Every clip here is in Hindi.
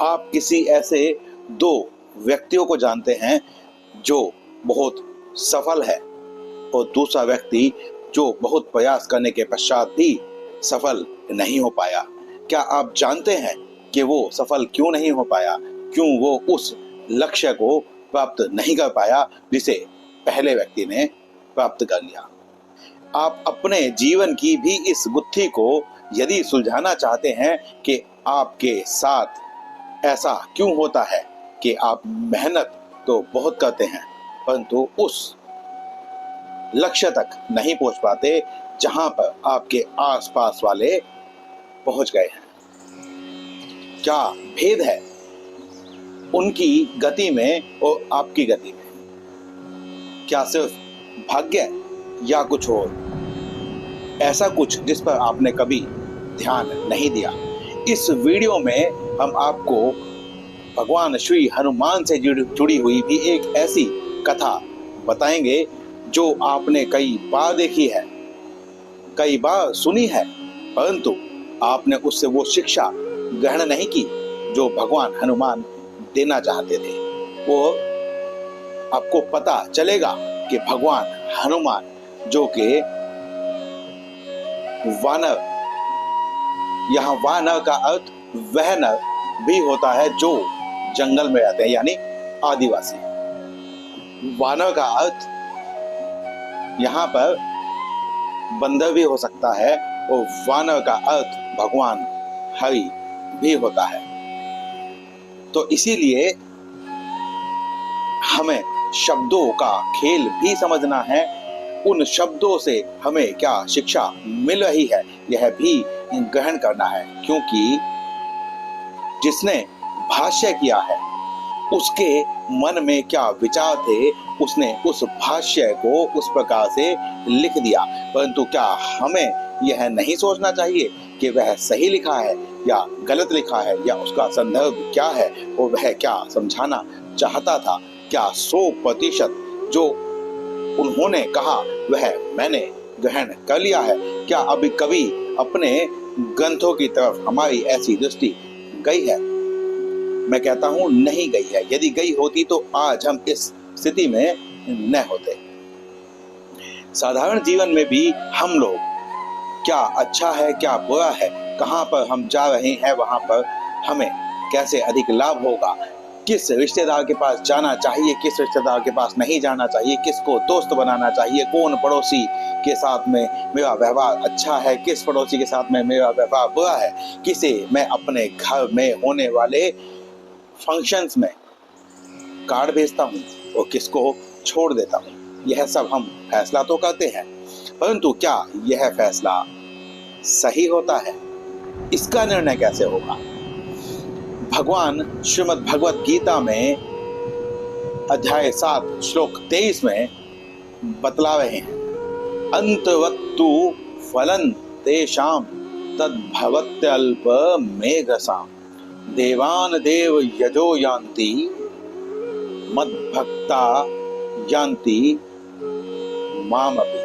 आप किसी ऐसे दो व्यक्तियों को जानते हैं जो बहुत सफल है और दूसरा व्यक्ति जो बहुत प्रयास करने के पश्चात भी सफल नहीं हो पाया। क्या आप जानते हैं कि वो सफल क्यों नहीं हो पाया? क्यों वो उस लक्ष्य को प्राप्त नहीं कर पाया जिसे पहले व्यक्ति ने प्राप्त कर लिया? आप अपने जीवन की भी इस गुत्थी को यदि सुलझाना चाहते हैं कि आपके साथ ऐसा क्यों होता है कि आप मेहनत तो बहुत करते हैं परंतु उस लक्ष्य तक नहीं पहुंच पाते जहां पर आपके आसपास वाले पहुंच गए हैं। क्या भेद है उनकी गति में और आपकी गति में? क्या सिर्फ भाग्य या कुछ और? ऐसा कुछ जिस पर आपने कभी ध्यान नहीं दिया। इस वीडियो में हम आपको भगवान श्री हनुमान से जुड़ी हुई भी एक ऐसी कथा बताएंगे जो आपने कई बार देखी है, कई बार सुनी है, परंतु आपने उससे वो शिक्षा ग्रहण नहीं की जो भगवान हनुमान देना चाहते थे। वो आपको पता चलेगा कि भगवान हनुमान जो कि वानर, यहाँ वानर का अर्थ वह नर भी होता है जो जंगल में रहते हैं यानी आदिवासी। वानर का अर्थ यहाँ पर बंदर भी हो सकता है और वानर का अर्थ भगवान हरि भी होता है। तो इसीलिए हमें शब्दों का खेल भी समझना है। उन शब्दों से हमें क्या शिक्षा मिल रही है यह भी ग्रहण करना है, क्योंकि जिसने भाष्य किया है उसके मन में क्या विचार थे, उसने उस भाष्य को उस प्रकार से लिख दिया। परंतु क्या हमें यह नहीं सोचना चाहिए कि वह सही लिखा है या गलत लिखा है या उसका संदर्भ क्या है और वह क्या समझाना चाहता था? क्या 100% जो उन्होंने कहा वह मैंने ग्रहण कर लिया है? क्या अभी कभी अपने ग्रंथों की तरफ हमारी ऐसी दृष्टि गई है? मैं कहता हूं नहीं गई है। यदि गई होती तो आज हम इस स्थिति में न होते। साधारण जीवन में भी हम लोग क्या अच्छा है क्या बुरा है, कहां पर हम जा रहे हैं, वहां पर हमें कैसे अधिक लाभ होगा, किस रिश्तेदार के पास जाना चाहिए, किस रिश्तेदार के पास नहीं जाना चाहिए, किसको दोस्त बनाना चाहिए, कौन पड़ोसी के साथ में मेरा व्यवहार अच्छा है, किस पड़ोसी के साथ में मेरा व्यवहार बुरा है, किसे मैं अपने घर में होने वाले फंक्शंस में कार्ड भेजता हूँ और किसको छोड़ देता हूँ। यह सब हम फैसला तो करते हैं, परंतु क्या यह फैसला सही होता है? इसका निर्णय कैसे होगा? भगवान श्रीमद् भगवत गीता में अध्याय 7 श्लोक 23 में बतला रहे हैं, अंतवत्तु फलं तेषां तद्भवत्यल्प मेघसाम् देवान देव यजो यान्ति मद्भक्ता यान्ति मामपि।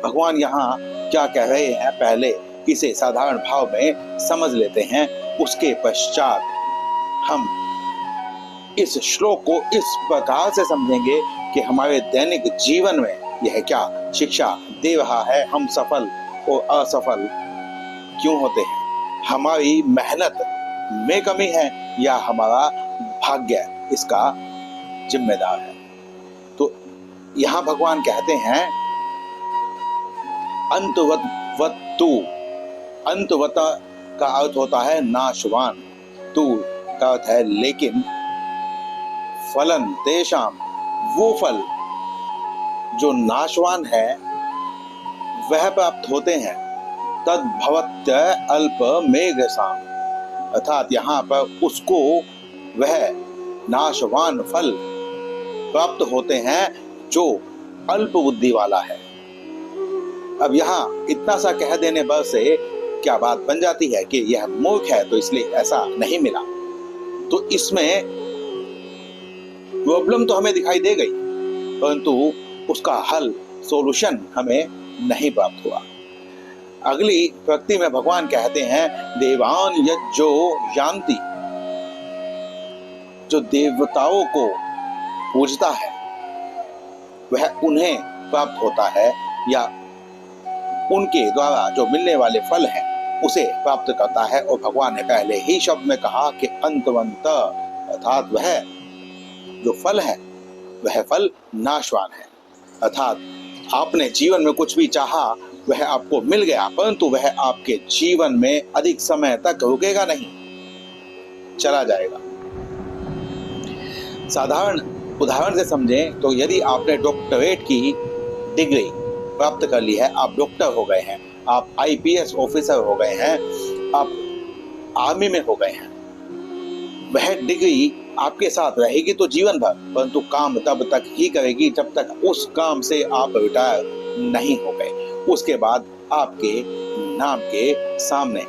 भगवान यहाँ क्या कह रहे हैं, पहले इसे साधारण भाव में समझ लेते हैं, उसके पश्चात हम इस श्लोक को इस प्रकार से समझेंगे कि हमारे दैनिक जीवन में यह क्या शिक्षा दे रहा है। हम सफल और असफल क्यों होते हैं? हमारी मेहनत में कमी है या हमारा भाग्य इसका जिम्मेदार है? तो यहाँ भगवान कहते हैं अंतवत्तु, अंतवत का अर्थ होता है नाशवान, तू का अर्थ है लेकिन, फलन तेषाम वो फल जो नाशवान है वह प्राप्त होते हैं, तद्भवत्य अल्प मेघसाम, अर्थात यहाँ पर उसको वह नाशवान फल प्राप्त होते हैं जो अल्प बुद्धि वाला है। अब यहाँ इतना सा कह देने पर से क्या बात बन जाती है कि यह मूर्ख है तो इसलिए ऐसा नहीं मिला? तो इसमें प्रॉब्लम तो हमें दिखाई दे गई, परंतु उसका हल, सॉल्यूशन हमें नहीं प्राप्त हुआ। अगली पंक्ति में भगवान कहते हैं देवान यज्जो यान्ति, जो देवताओं को पूजता है वह उन्हें प्राप्त होता है या उनके द्वारा जो मिलने वाले फल हैं उसे प्राप्त करता है। और भगवान ने पहले ही शब्द में कहा कि अंतवंत, अर्थात वह जो फल है वह फल नाशवान है। अर्थात आपने जीवन में कुछ भी चाहा वह आपको मिल गया, परंतु वह आपके जीवन में अधिक समय तक रुकेगा नहीं, चला जाएगा। साधारण उदाहरण से समझें तो यदि आपने डॉक्टरेट की डिग्री प्राप्त कर ली है, आप डॉक्टर हो गए हैं, आप आईपीएस ऑफिसर हो गए हैं, आप आर्मी में हो गए हैं, वह डिग्री आपके साथ रहेगी तो जीवन भर, परंतु काम तब तक ही करेगी जब तक उस काम से आप रिटायर नहीं हो गए। उसके बाद आपके नाम के सामने,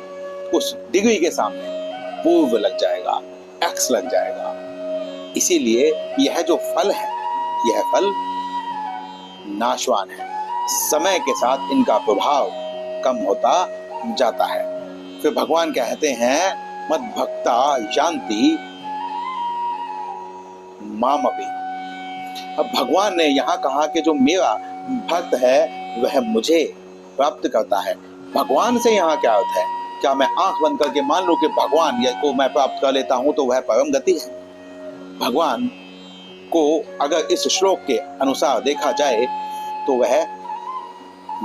उस डिग्री के सामने पूर्व लग जाएगा, एक्स लग जाएगा। इसीलिए यह जो फल है यह फल नाशवान है, समय के साथ इनका प्रभाव कम होता जाता है। फिर भगवान कहते हैं मद भक्ता यान्ति मामपि। अब भगवान ने यहाँ कहा कि जो मेरा भक्त है वह मुझे प्राप्त करता है। भगवान से यहाँ क्या अर्थ है? क्या मैं आंख बंद करके मान लूं कि भगवान को मैं प्राप्त कर लेता हूं तो वह परम गति है? भगवान को अगर इस श्लोक के अनुसार देखा जाए तो वह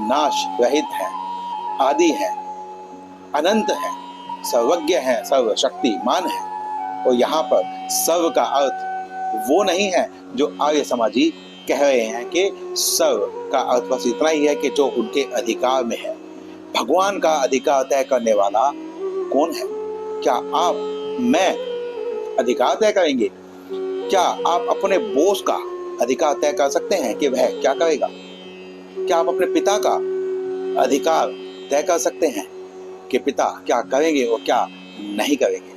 नाश रहित है, आदि है, अनंत है, सर्वज्ञ है, सर्वशक्तिमान है। और यहाँ पर सर्व का अर्थ वो नहीं है जो आर्य समाजी कह रहे हैं कि सर्व का अर्थ बस इतना ही है कि जो उनके अधिकार में है। भगवान का अधिकार तय करने वाला कौन है? क्या आप, मैं अधिकार तय करेंगे? क्या आप अपने बॉस का अधिकार तय कर सकते हैं कि वह क्या करेगा? क्या आप अपने पिता का अधिकार तय कर सकते हैं कि पिता क्या करेंगे और क्या नहीं करेंगे?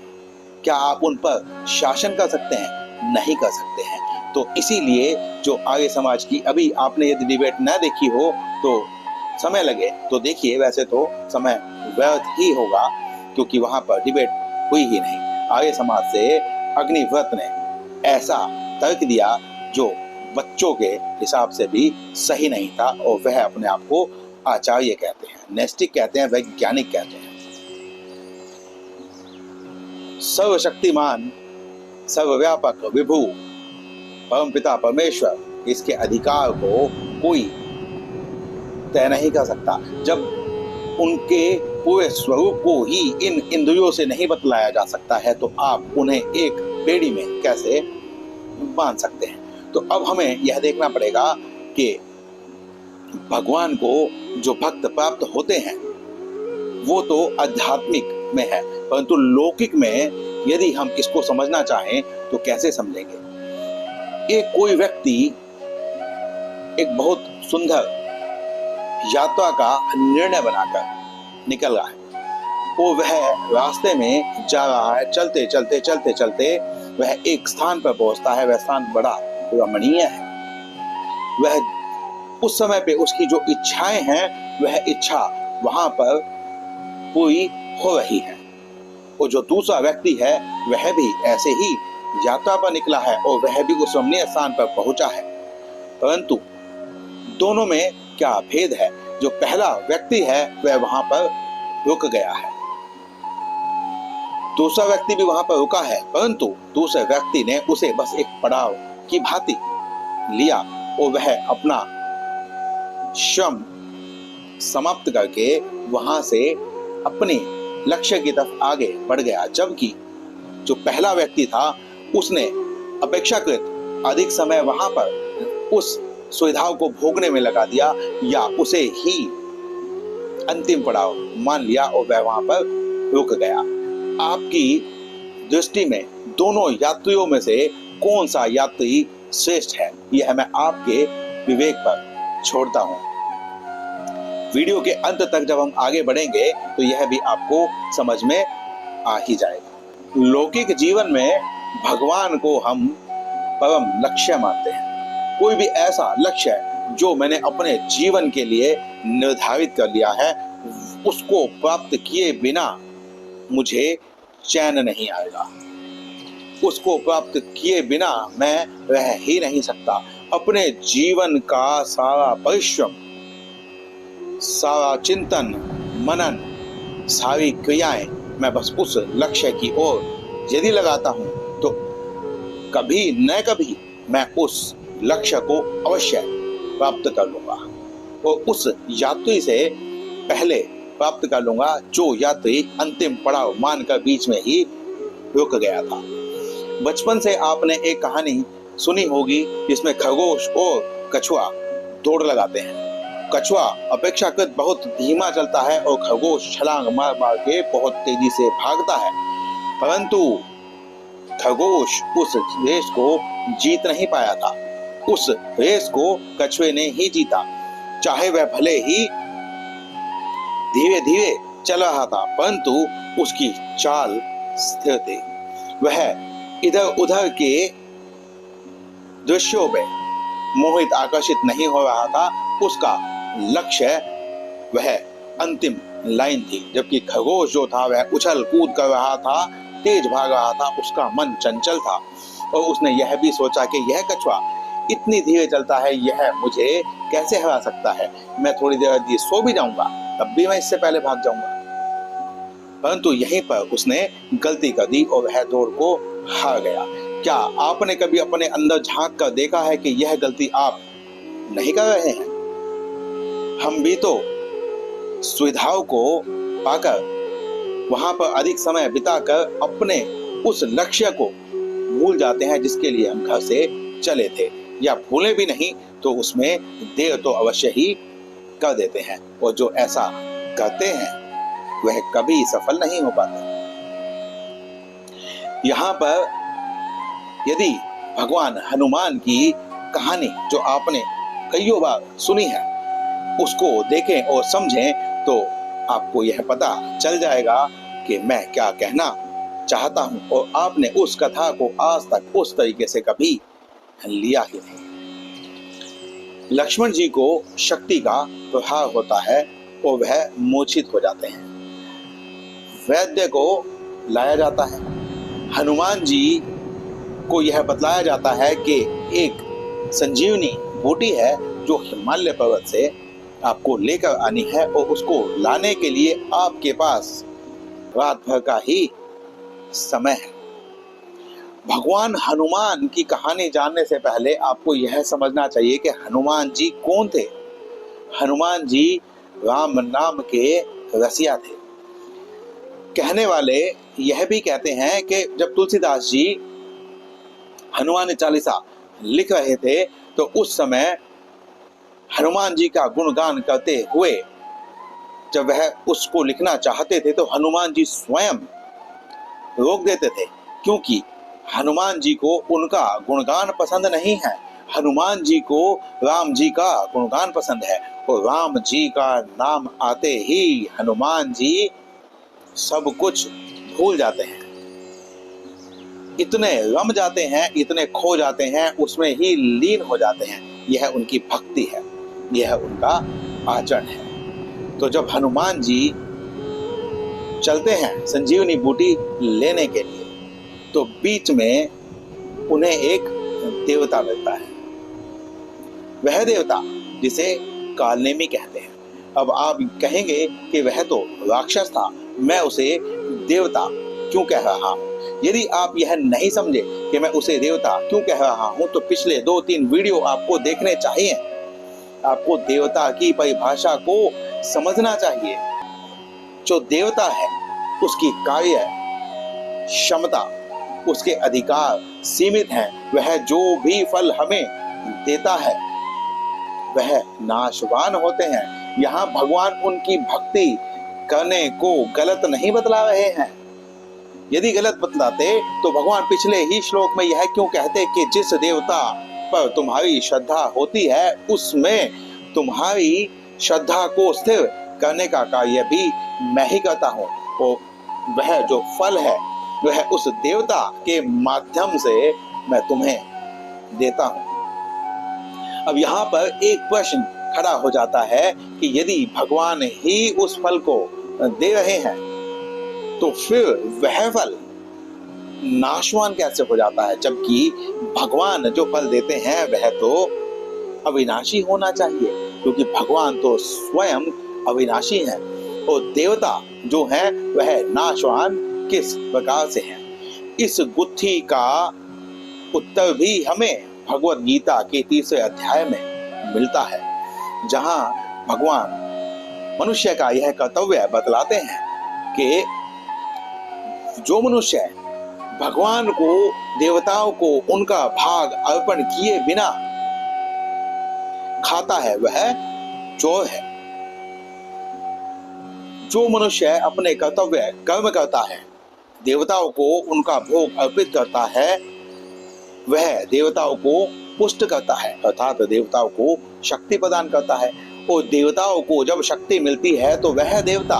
क्या आप उन पर शासन कर सकते हैं? नहीं कर सकते हैं। तो इसीलिए जो आर्य समाज की, अभी आपने यदि डिबेट न देखी हो तो समय लगे तो देखिए, वैसे तो समय व्यर्थ ही होगा क्योंकि वहां पर डिबेट हुई ही नहीं। आर्य समाज से अग्निव्रत ने ऐसा तर्क दिया जो बच्चों के हिसाब से भी सही नहीं था और वह अपने आप को आचार्य कहते हैं, नैस्तिक कहते हैं, वैज्ञानिक कहते हैं। सर्वशक्तिमान, सर्वव्यापक, विभु परमपिता परमेश्वर, इसके अधिकार को कोई तय नहीं कर सकता। जब उनके पूरे स्वरूप को ही इन इंद्रियों से नहीं बतलाया जा सकता है तो आप उन्हें एक बेड़ी में कैसे बांध सकते हैं? तो अब हमें यह देखना पड़ेगा कि भगवान को जो भक्त प्राप्त होते हैं वो तो आध्यात्मिक में है, परंतु लौकिक में यदि हम इसको समझना चाहें तो कैसे समझेंगे? एक कोई व्यक्ति एक बहुत सुंदर यात्रा का निर्णय बनाकर निकल रहा है और वह रास्ते में जा रहा है, चलते चलते चलते चलते वह एक स्थान पर पहुंचता है। वह स्थान बड़ा रमणीय है। वह उस समय पे उसकी जो इच्छाएं हैं वह इच्छा वहां पर पूरी हो रही है। और जो दूसरा व्यक्ति है वह भी ऐसे ही यात्रा पर निकला है और वह भी उस रमणीय स्थान पर पहुंचा है, परंतु दोनों में क्या भेद है? जो पहला व्यक्ति है वह वहां पर रुक गया है, दूसरा व्यक्ति भी वहां पर रुका है, परंतु दूसरे व्यक्ति ने उसे बस एक पड़ाव की भांति लिया और वह अपना श्रम समाप्त करके वहां से अपने लक्ष्य की तरफ आगे बढ़ गया। जबकि जो पहला व्यक्ति था उसने अपेक्षाकृत अधिक समय वहां पर उस सुविधाओं को भोगने में लगा दिया या उसे ही अंतिम पड़ाव मान लिया और वह वहां पर रुक गया। आपकी दृष्टि में दोनों यात्रियों में से कौन सा यात्री श्रेष्ठ है, यह मैं आपके विवेक पर छोड़ता हूं। वीडियो के अंत तक जब हम आगे बढ़ेंगे तो यह भी आपको समझ में आ ही जाएगा। लौकिक जीवन में भगवान को हम परम लक्ष्य मानते हैं। कोई भी ऐसा लक्ष्य जो मैंने अपने जीवन के लिए निर्धारित कर लिया है उसको प्राप्त किए बिना मुझे चैन नहीं आएगा। उसको प्राप्त किए बिना मैं रह ही नहीं सकता। अपने जीवन का सारा परिश्रम, सारा चिंतन, मनन, सारी क्रियाएं मैं बस उस लक्ष्य की ओर यदि लगाता हूं तो कभी न कभी मैं उस लक्ष्य को अवश्य प्राप्त कर लूंगा और उस यात्री से पहले प्राप्त कर लूंगा जो यात्री अंतिम पड़ाव मानकर बीच में ही रुक गया था। बचपन से आपने एक कहानी सुनी होगी जिसमें खरगोश और कछुआ दौड़ लगाते हैं। कछुआ अपेक्षाकृत बहुत धीमा चलता है और खरगोश छलांग मार मार के बहुत तेजी से भागता है, परंतु खरगोश उस रेस को जीत नहीं पाया था। उस रेस को कछुए ने ही जीता। चाहे वह भले ही धीरे धीरे चल रहा था, परंतु उसकी चाल स्थिर थी। वह इधर उधर के दृश्यों में मोहित आकर्षित नहीं हो रहा था। उसका लक्ष्य वह अंतिम लाइन थी, जबकि खरगोश जो था वह उछल कूद कर रहा था, तेज भाग रहा था। उसका मन चंचल था और उसने यह भी सोचा कि यह कछुआ इतनी धीरे चलता है, यह मुझे कैसे हरा सकता है। मैं थोड़ी देर बाद सो भी जाऊंगा, तब भी मैं इससे पहले भाग जाऊंगा। परंतु यहीं पर उसने गलती कर दी और वह दौड़ को हार गया। क्या आपने कभी अपने अंदर झांक कर देखा है कि यह गलती आप नहीं कर रहे हैं? हम भी तो सुविधाओं को पाकर वहां पर अधिक समय बिताकर अपने उस लक्ष्य को भूल जाते हैं जिसके लिए हम घर से चले थे, या भूले भी नहीं तो उसमें देर तो अवश्य ही कर देते हैं, और जो ऐसा करते हैं वह कभी सफल नहीं हो पाते। यहाँ पर यदि भगवान हनुमान की कहानी जो आपने कईयों बार सुनी है उसको देखें और समझें तो आपको यह पता चल जाएगा कि मैं क्या कहना चाहता हूं, और आपने उस कथा को आज तक उस तरीके से कभी लिया ही नहीं। लक्ष्मण जी को शक्ति का प्रभाव होता है और वह मूर्छित हो जाते हैं। वैद्य को लाया जाता है। हनुमान जी को यह बतलाया जाता है कि एक संजीवनी बूटी है जो हिमालय पर्वत से आपको लेकर आनी है, और उसको लाने के लिए आपके पास रात भर का ही समय है। भगवान हनुमान की कहानी जानने से पहले आपको यह समझना चाहिए कि हनुमान जी कौन थे। हनुमान जी राम नाम के रसिया थे। कहने वाले यह भी कहते हैं कि जब तुलसीदास जी हनुमान चालीसा लिख रहे थे तो उस समय हनुमान जी का गुणगान करते हुए जब वह उसको लिखना चाहते थे तो हनुमान जी स्वयं रोक देते थे, क्योंकि हनुमान जी को उनका गुणगान पसंद नहीं है। हनुमान जी को राम जी का गुणगान पसंद है, और राम जी का नाम आते ही हनुमान जी सब कुछ भूल जाते हैं, इतने रम जाते हैं, इतने खो जाते हैं, उसमें ही लीन हो जाते हैं। यह उनकी भक्ति है, यह उनका आचरण है। तो जब हनुमान जी चलते हैं संजीवनी बूटी लेने के लिए तो बीच में उन्हें एक देवता मिलता है। वह देवता जिसे कालनेमी कहते हैं। अब आप कहेंगे कि वह तो राक्षस था, मैं उसे देवता क्यों कह रहा हूं? यदि आप यह नहीं समझे कि मैं उसे देवता क्यों कह रहा हूं तो पिछले 2-3 वीडियो आपको देखने चाहिए। आपको देवता की परिभाषा को समझना चाहिए। जो देवता है उसकी कार्य क्षमता, उसके अधिकार सीमित हैं। वह जो भी फल हमें देता है वह नाशवान होते हैं। यहाँ भगवान उनकी भक्ति करने को गलत नहीं बतला रहे हैं। यदि गलत बतलाते तो भगवान पिछले ही श्लोक में यह क्यों कहते कि जिस देवता पर तुम्हारी श्रद्धा होती है उसमें तुम्हारी श्रद्धा को स्थिर करने का कार्य भी मैं ही करता हूँ, और वह जो फल है वह उस देवता के माध्यम से मैं तुम्हें देता हूँ। अब यहाँ पर एक प्रश्न खड़ा हो जाता है कि यदि भगवान ही उस फल को दे रहे हैं तो फिर वह फल नाशवान कैसे हो जाता है, जबकि भगवान जो फल देते हैं वह तो अविनाशी होना चाहिए, क्योंकि भगवान तो स्वयं अविनाशी हैं और देवता जो हैं वह नाशवान किस प्रकार से हैं। इस गुत्थी का उत्तर भी हमें भगवत गीता के 3रे अध्याय में मिलता है, जहां भगवान मनुष्य का यह कर्तव्य बतलाते हैं कि जो मनुष्य भगवान को, देवताओं को उनका भाग अर्पण किए बिना खाता है वह चोर है। जो मनुष्य अपने कर्तव्य कर्म करता है, देवताओं को उनका भोग अर्पित करता है, वह देवताओं को पुष्ट करता है, अर्थात देवताओं को शक्ति प्रदान करता है। और देवताओं को जब शक्ति मिलती है तो वह देवता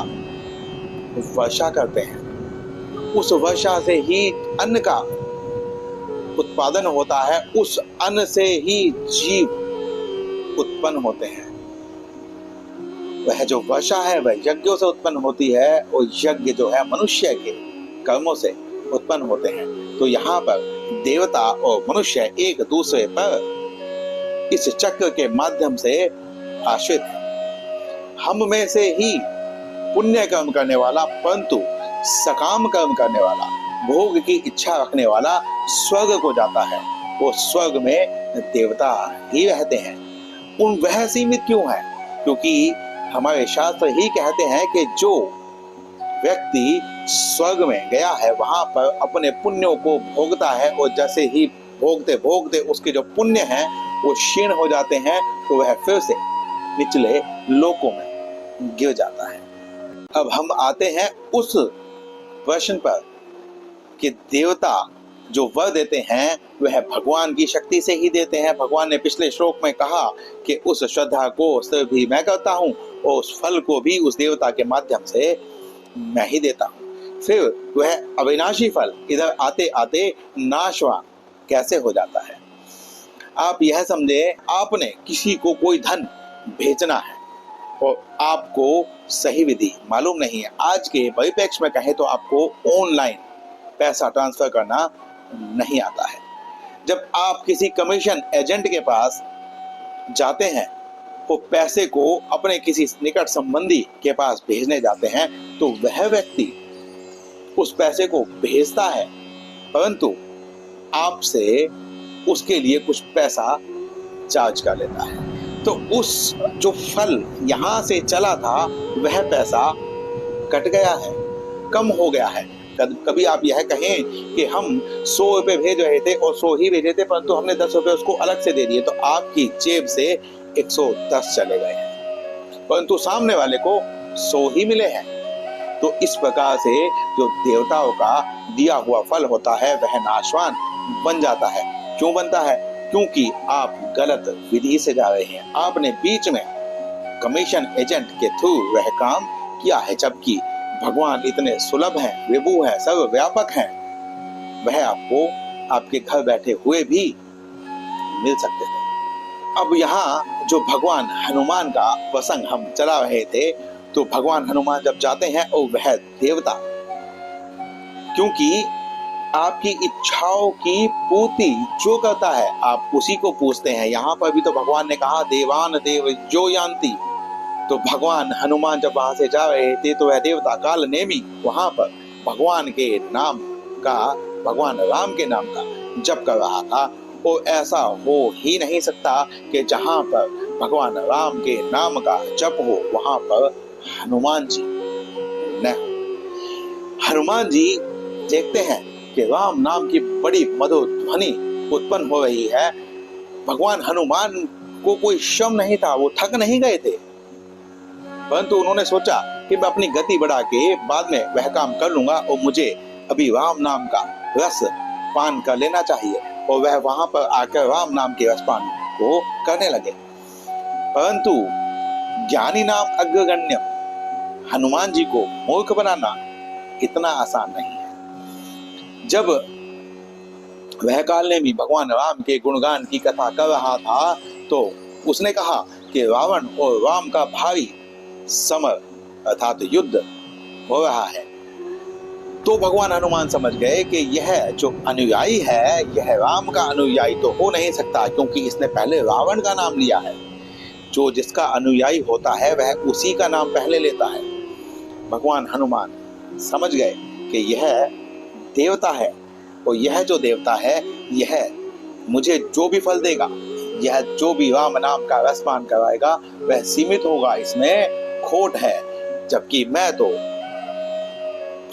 वर्षा करते हैं, उस वर्षा से ही अन्न का उत्पादन होता है, उस अन्न से ही जीव उत्पन्न होते हैं। वह जो वर्षा है वह यज्ञों से उत्पन्न होती है और यज्ञ जो है मनुष्य के कर्मों से उत्पन्न होते हैं। तो यहाँ पर देवता और मनुष्य एक दूसरे पर इस चक्र के माध्यम से आश्रित है। हम में से ही पुण्य कर्म करने वाला, परंतु सकाम कर्म करने वाला, भोग की इच्छा रखने वाला स्वर्ग को जाता है। वो स्वर्ग में देवता ही रहते हैं। उन वह सीमित क्यों है? क्योंकि हमारे शास्त्र ही कहते हैं कि जो व्यक्ति स्वर्ग में गया है वहां पर अपने पुण्यों को भोगता है और जैसे ही भोगते भोगते उसके जो पुण्य हैं वो क्षीण हो जाते हैं, तो वह फिर से निचले लोकों में गिर जाता है। अब हम आते हैं उस प्रश्न पर कि देवता जो वर देते हैं वह भगवान की शक्ति से ही देते हैं। भगवान ने पिछले श्लोक में कहा कि उस श्रद्धा को सिर्फ भी मैं करता हूँ और उस फल को भी उस देवता के माध्यम से मैं ही देता हूँ। फिर वह अविनाशी फल इधर आते आते नाशवान कैसे हो जाता है? आप यह समझे, आपने किसी को कोई धन भेजना है और आपको सही विधि मालूम नहीं है। आज के परिप्रेक्ष्य में कहें तो आपको ऑनलाइन पैसा ट्रांसफर करना नहीं आता है। जब आप किसी कमीशन एजेंट के पास जाते हैं वो पैसे को अपने किसी निकट संबंधी के पास भेजने जाते हैं, तो वह व्यक्ति उस पैसे को भेजता है, परंतु आपसे उसके लिए कुछ पैसा चार्ज कर लेता है। तो उस जो फल यहाँ से चला था वह पैसा कट गया है, कम हो गया है। कभी आप यह कहें कि हम 100 रुपए भेज रहे थे और 100 ही भेजे थे, परंतु हमने 10 रुपए उसको अलग से दे दिए, तो आपकी जेब से 110 चले गए हैं, परंतु सामने वाले को 100 ही मिले हैं। तो इस प्रकार से जो देवताओं का दिया हुआ फल होता है वह नाशवान बन जाता है। क्यों बनता है? क्योंकि आप गलत विधि से जा रहे हैं। आपने बीच में कमीशन एजेंट के थ्रू वह काम किया है, जबकि भगवान इतने सुलभ हैं, विभु हैं, सर्वव्यापक हैं, वह आपको आपके घर बैठे हुए भी मिल सकते थे। अब यहाँ जो भगवान हनुमान का प्रसंग हम चला रहे थे, तो भगवान हनुमान जब जाते हैं और वह देवता, क्योंकि आपकी इच्छाओं की पूर्ति जो करता है आप उसी को पूछते हैं। यहाँ पर भी तो भगवान ने कहा देवान देव जो यान्ति, तो भगवान हनुमान जब वहां से जा रहे थे तो वह देवता काल नेमी वहां पर भगवान के नाम का, भगवान राम के नाम का जप कर रहा था। और ऐसा हो ही नहीं सकता कि जहां पर भगवान राम के नाम का जप हो वहां पर हनुमान जी न हो। हनुमान जी देखते हैं कि राम नाम की बड़ी मधुर ध्वनि उत्पन्न हो रही है। भगवान हनुमान को कोई श्रम नहीं था, वो थक नहीं गए थे, परंतु उन्होंने सोचा कि मैं अपनी गति बढ़ा के बाद में वह काम कर लूंगा और मुझे अभी राम नाम का रस पान कर लेना चाहिए। और वह वहां पर आकर राम नाम के रस पान को करने लगे। परंतु ज्ञानी नाम अग्रगण्य, हनुमान जी को मूर्ख बनाना इतना आसान नहीं है। जब वह काल ने भी भगवान राम के गुणगान की कथा कर रहा था तो उसने कहा कि रावण और राम का भारी समर अर्थात युद्ध हो रहा है। तो भगवान हनुमान समझ गए कि यह जो अनुयायी है यह राम का अनुयायी तो हो नहीं सकता, क्योंकि इसने पहले रावण का नाम लिया है। जो जिसका अनुयायी होता है वह उसी का नाम पहले लेता है। भगवान हनुमान समझ गए कि यह देवता है, और यह जो देवता है यह मुझे जो भी फल देगा, यह जो भी राम नाम का रसपान कराएगा वह सीमित होगा, इसमें खोट है। जबकि मैं तो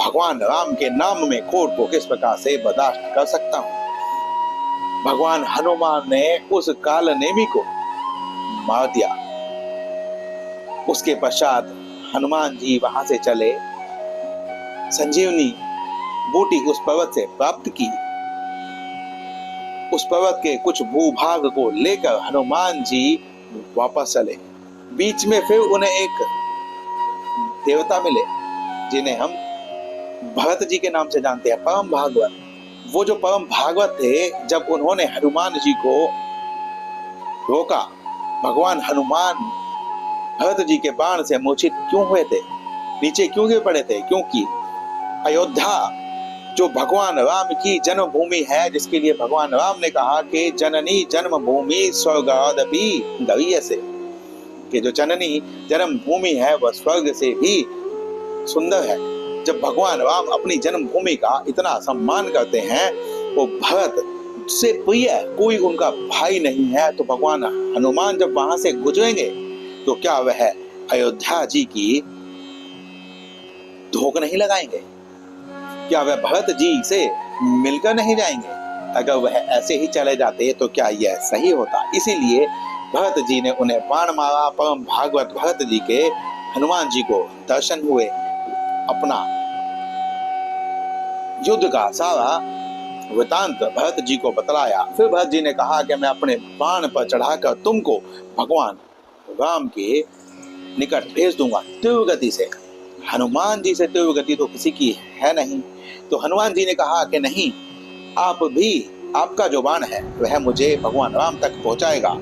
भगवान राम के नाम में खोट को किस प्रकार से बर्दाश्त कर सकता हूं। भगवान हनुमान ने उस काल नेमी को मार दिया। उसके पश्चात हनुमान जी वहां से चले, संजीवनी बूटी उस पर्वत से प्राप्त की। उस पर्वत के कुछ भूभाग को लेकर हनुमान जी वापस चले। बीच में फिर उन्हें एक देवता मिले जिन्हें हम भरत जी के नाम से जानते हैं, परम भागवत। वो जो परम भागवत थे, जब उन्होंने हनुमान जी को रोका, भगवान हनुमान भरत जी के बाण से मूर्छित क्यों हुए थे, नीचे क्यों गिर पड़े थे? क्योंकि अयोध्या जो भगवान राम की जन्मभूमि है, जिसके लिए भगवान राम ने कहा कि जननी जन्मभूमि स्वर्गादपि गरीयसे, कि जो जननी जन्मभूमि है वह स्वर्ग से भी सुंदर है। जब भगवान राम अपनी जन्मभूमि का इतना सम्मान करते हैं, वो भरत से प्रिय कोई उनका भाई नहीं है, तो भगवान हनुमान जब वहां से गुजरेंगे तो क्या वह अयोध्या जी की धोख नहीं लगाएंगे? क्या वह भरत जी से मिलकर नहीं जाएंगे? अगर वह ऐसे ही चले जाते तो क्या यह सही होता? इसीलिए भरत जी ने उन्हें बाण मारा। परम भागवत भरत जी के हनुमान जी को दर्शन हुए, अपना युद्ध का सारा वृतांत भरत जी को बतलाया। फिर भरत जी ने कहा कि मैं अपने बाण पर चढ़ाकर तुमको भगवान राम के निकट भेज दूंगा तीव्र गति से। हनुमान जी से तीव्र गति तो किसी की है नहीं। तो हनुमान जी ने कहा कि नहीं, आप भी, आपका जो बाण है वह मुझे भगवान राम तक पहुंचाएगा,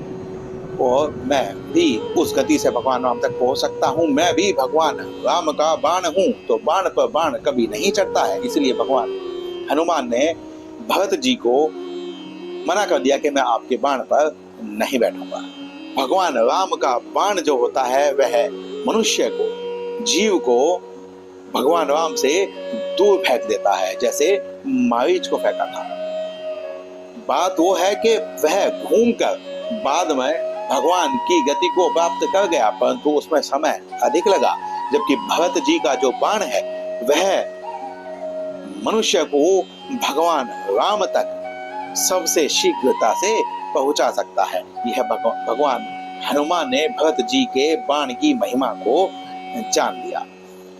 और मैं भी उस गति से भगवान राम तक पहुंच सकता हूं। मैं भी भगवान राम का बाण हूं, तो बाण पर बाण कभी नहीं चढ़ता है। इसलिए भगवान हनुमान ने भरत जी को मना कर दिया कि मैं आपके बाण पर नहीं बैठूंगा। भगवान राम का बाण जो होता है वह मनुष्य को, जीव को भगवान राम से दूर फेंक देता है, जैसे मारीच को फेंका था। बात वो है कि वह घूमकर बाद में भगवान की गति को प्राप्त कर गया, परंतु उसमें समय अधिक लगा। जबकि भरत जी का जो बाण है वह मनुष्य को भगवान राम तक सबसे शीघ्रता से पहुंचा सकता है। यह भगवान हनुमान ने भरत जी के बाण की महिमा को जान लिया।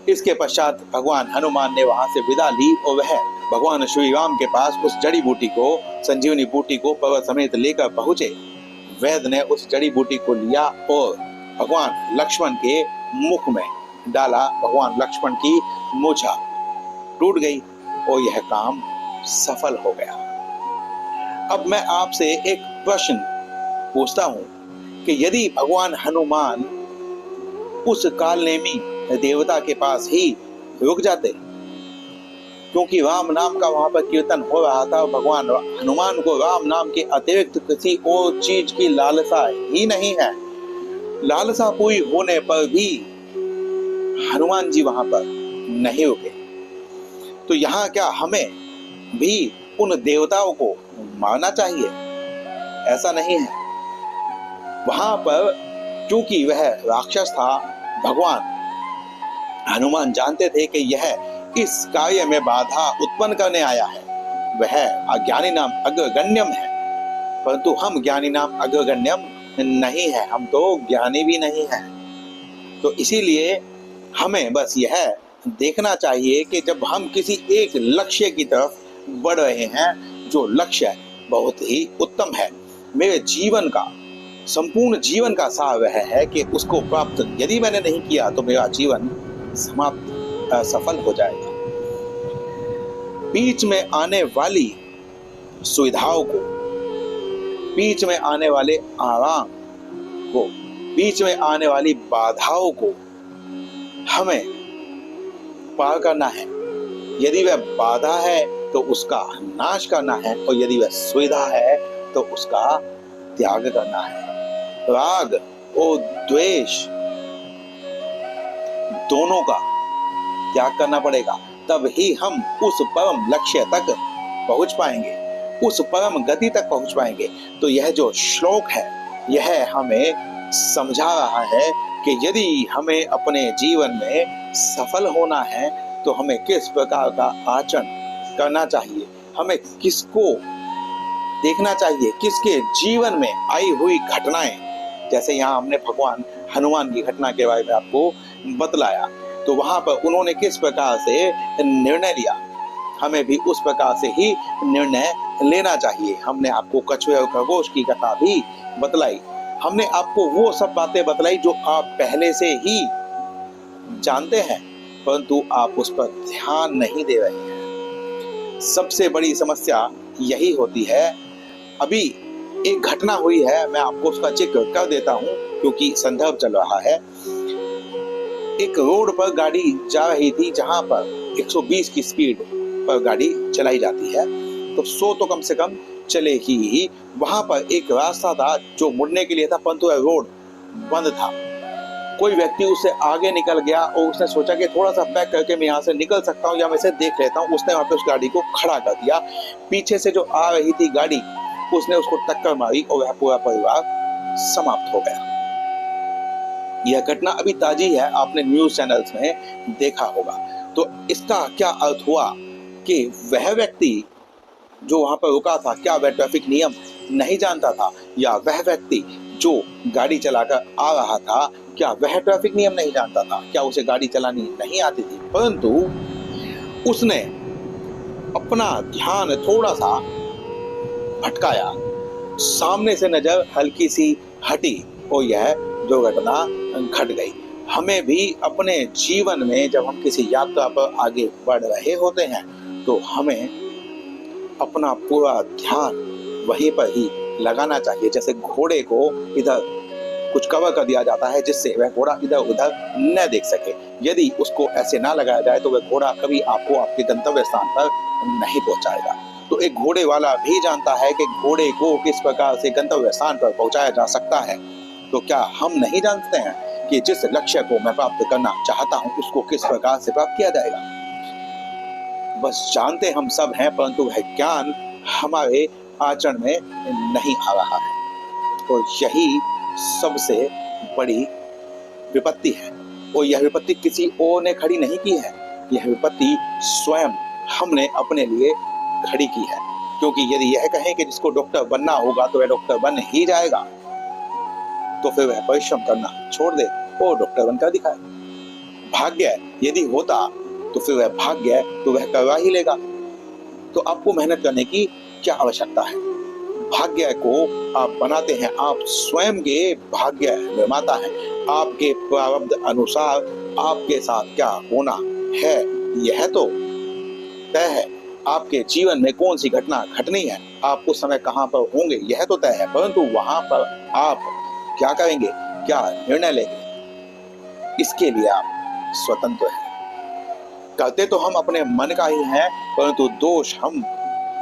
इसके पश्चात भगवान हनुमान ने वहां से विदा ली, और वह भगवान श्री राम के पास उस जड़ी बूटी को, संजीवनी बूटी को पर्वत समेत लेकर पहुंचे। वैद्य ने उस जड़ी बूटी को लिया और भगवान लक्ष्मण के मुख में डाला। भगवान लक्ष्मण की मूछा टूट गई और यह काम सफल हो गया। अब मैं आपसे एक प्रश्न पूछता हूं कि यदि भगवान हनुमान उस कालनेमी देवता के पास ही रुक जाते, क्योंकि राम नाम का वहां पर कीर्तन हो रहा था, भगवान हनुमान को राम नाम के अतिरिक्त किसी और चीज की लालसा ही नहीं है। लालसा पूरी होने पर भी हनुमान जी वहां पर नहीं रुके। तो यहाँ क्या हमें भी उन देवताओं को मानना चाहिए? ऐसा नहीं है। वहां पर क्योंकि वह राक्षस था, भगवान हनुमान जानते थे कि यह इस कार्य में बाधा उत्पन्न करने आया है। वह अज्ञानी नाम अग्रगण्यम है, परंतु हम ज्ञानी नाम अग्रगण्यम नहीं है, हम तो ज्ञानी भी नहीं है। तो इसीलिए हमें बस यह देखना चाहिए कि जब हम किसी एक लक्ष्य की तरफ बढ़ रहे हैं, जो लक्ष्य बहुत ही उत्तम है, मेरे जीवन का, संपूर्ण जीवन का सार वह है कि उसको प्राप्त यदि मैंने नहीं किया तो मेरा जीवन समाप्त, असफल हो जाएगा। बीच में आने वाली सुविधाओं को, बीच में आने वाले आराम को, बीच में आने वाली बाधाओं को हमें पार करना है। यदि वह बाधा है तो उसका नाश करना है, और यदि वह सुविधा है तो उसका त्याग करना है। राग और द्वेष दोनों का त्याग करना पड़ेगा, तब ही हम उस परम लक्ष्य तक पहुंच पाएंगे, उस परम गति तक पहुंच पाएंगे। तो यह जो श्लोक है यह हमें समझा रहा है कि यदि हमें अपने जीवन में सफल होना है तो हमें किस प्रकार का आचरण करना चाहिए, हमें किसको देखना चाहिए, किसके जीवन में आई हुई घटनाएं, जैसे यहाँ हमने भगवान हनुमान की घटना के बारे में आपको बतलाया, तो वहां पर उन्होंने किस प्रकार से निर्णय लिया, हमें भी उस प्रकार से ही निर्णय लेना चाहिए। हमने आपको कछुए और खरगोश की कथा भी बतलाई, हमने आपको वो सब बातें बतलाई जो आप पहले से ही जानते हैं, परंतु आप उस पर ध्यान नहीं दे रहे हैं। सबसे बड़ी समस्या यही होती है। अभी एक घटना हुई है, मैं आपको उसका जिक्र कर देता हूं क्योंकि संदर्भ चल रहा है। एक रोड पर गाड़ी जा रही थी जहां पर 120 की स्पीड पर गाड़ी चलाई जाती है, तो 100 तो कम से कम चलेगी ही। वहां पर एक रास्ता था जो मुड़ने के लिए था, परंतु वह रोड बंद था। कोई व्यक्ति उससे आगे निकल गया और उसने सोचा कि थोड़ा सा बैक करके मैं यहाँ से निकल सकता हूँ या मैं इसे देख लेता हूँ। उसने वहां पे उस गाड़ी को खड़ा कर दिया। पीछे से जो आ रही थी गाड़ी, उसने उसको टक्कर मारी और वह पूरा परिवार समाप्त हो गया। यह घटना अभी ताजी है, आपने न्यूज चैनल्स में देखा होगा। तो इसका क्या अर्थ हुआ कि वह व्यक्ति जो वहां पर रुका था, क्या वह ट्रैफिक नियम नहीं जानता था, या वह व्यक्ति जो गाड़ी चलाकर आ रहा था क्या वह ट्रैफिक नियम नहीं जानता था, क्या उसे गाड़ी चलानी नहीं आती थी, परंतु उसने अपना ध्यान थोड़ा सा भटकाया, सामने से नजर हल्की सी हटी और यह दुर्घटना घट गई। हमें भी अपने जीवन में जब हम किसी यात्रा पर आगे बढ़ रहे होते हैं तो हमें अपना पूरा ध्यान वहीं पर ही लगाना चाहिए। जैसे घोड़े को इधर कुछ कवर कर दिया जाता है जिससे वह घोड़ा इधर उधर न देख सके। यदि उसको ऐसे ना लगाया जाए तो वह घोड़ा कभी आपको आपके गंतव्य स्थान पर नहीं पहुंचाएगा। तो एक घोड़े वाला भी जानता है कि घोड़े को किस प्रकार से गंतव्य स्थान पर पहुंचाया जा सकता है। तो क्या हम नहीं जानते हैं कि जिस लक्ष्य को मैं प्राप्त करना चाहता हूं उसको किस प्रकार से प्राप्त किया जाएगा? बस जानते हम सब हैं, परंतु वह ज्ञान हमारे आचरण में नहीं आ रहा है। तो यही सबसे बड़ी विपत्ति है, और यह विपत्ति किसी और ने खड़ी नहीं की है, यह विपत्ति स्वयं हमने अपने लिए खड़ी की है। क्योंकि यदि यह कहें कि जिसको डॉक्टर बनना होगा तो वह डॉक्टर बन ही जाएगा, तो फिर वह परिश्रम करना छोड़ दे और डॉक्टर बनकर दिखाए। भाग्य यदि होता तो फिर वह भाग्य तो वह करवा ही लेगा। तो आपको मेहनत करने की क्या आवश्यकता है? भाग्य को आप बनाते हैं, आप स्वयं के भाग्य निर्माता हैं। आपके प्रारब्ध अनुसार आपके साथ क्या होना है यह तो तय है। आपके जीवन में कौन सी घटना घटनी है, आप उस समय कहां पर होंगे यह तो तय है, परंतु वहां पर आप क्या करेंगे, क्या निर्णय लेंगे, इसके लिए आप स्वतंत्र हैं। करते तो हम अपने मन का ही हैं, परंतु दोष हम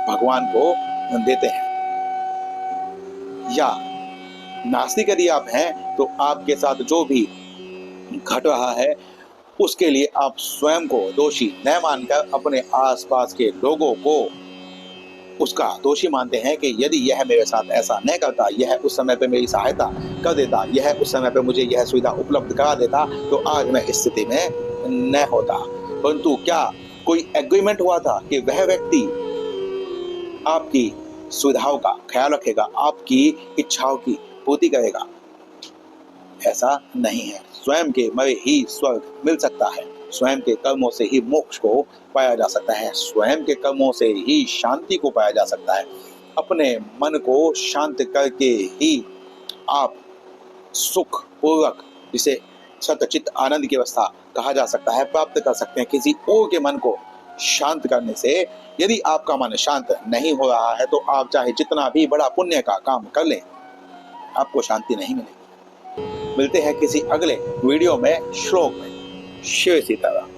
भगवान को देते हैं। या नास्तिक यदि आप हैं तो आपके साथ जो भी घट रहा है उसके लिए आप स्वयं को दोषी न मानकर अपने आसपास के लोगों को उसका दोषी मानते हैं कि यदि यह मेरे साथ ऐसा नहीं करता, यह उस समय पे मेरी सहायता कर देता, यह उस समय पे मुझे यह सुविधा उपलब्ध करा देता, तो आज मैं इस स्थिति में न होता। परंतु क्या कोई एग्रीमेंट हुआ था कि वह व्यक्ति आपकी सुविधाओं का ख्याल रखेगा, आपकी इच्छाओं की पूर्ति करेगा? ऐसा नहीं है। स्वयं के मरे ही स्वर्ग मिल सकता है, स्वयं के कर्मों से ही मोक्ष को पाया जा सकता है, स्वयं के कर्मों से ही शांति को पाया जा सकता है। अपने मन को शांत करके ही आप सुख पूर्वक, जिसे सतचित्त आनंद की अवस्था कहा जा सकता है, प्राप्त कर सकते हैं। किसी और के मन को शांत करने से यदि आपका मन शांत नहीं हो रहा है तो आप चाहे जितना भी बड़ा पुण्य का काम कर लें, आपको शांति नहीं मिलेगी। मिलते हैं किसी अगले वीडियो में, श्लोक में। शिव सीताराम।